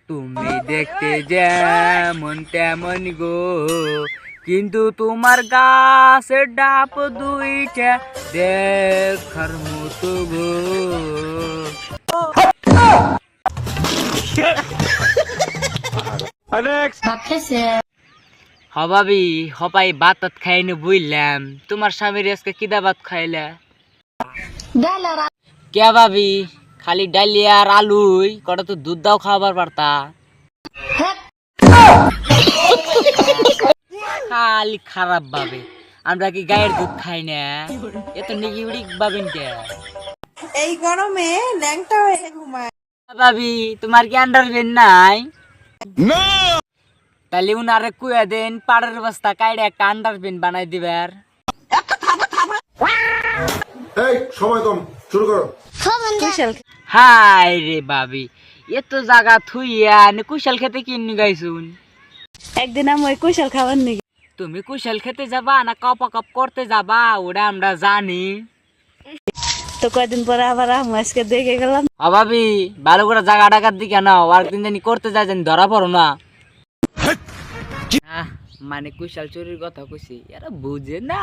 তুমি দেখতে যেমন তেমন গো, কিন্তু তোমার গাছের ডাব দুইটা দেখার মতো গো। হবাবি হবাই ভাত টাত খাইনি বুঝলাম, তোমার স্বামীর আজকে কিদা ভাত খাইলা? কে ভাবি খালি ডালি আর আলুই, কটা তো দুধ দাও খাবার পারতা। খালি খারাপ ভাবে, আমরা কি গায়ের দুধ খাই না? এত নিগিউড়ি ভাবেন কে? এই গরমে ল্যাংটা হয়ে ঘুমায়। ভাবি তোমার কি আন্ডারভেন নাই? তাহলে উনারে কুয়া দেন, পাড়ের বস্তা কাইডে একটা আন্ডারভেন বানাই দিবার। এই সময় কম, শুরু করো। হাই রে ভাবি, এত জায়গা থুইয়া কুশাল খেতে কিনে গাইছুন। একদিন আমি কুশাল খাবার নাকি? তুমি কুশাল খেতে যাবা না কপা কপ করতে যাবা ওটা আমরা জানি। তো কয়দিন পরে আবার আমি আজকে দেখে গেলাম। ভাবি ভালো করে জায়গা টাকার দিকে নাও, আর দিন জানি করতে যাই জানি ধরা পড়ো না। মানে কুশাল চুরির কথা কইছি, এরা বুঝে না।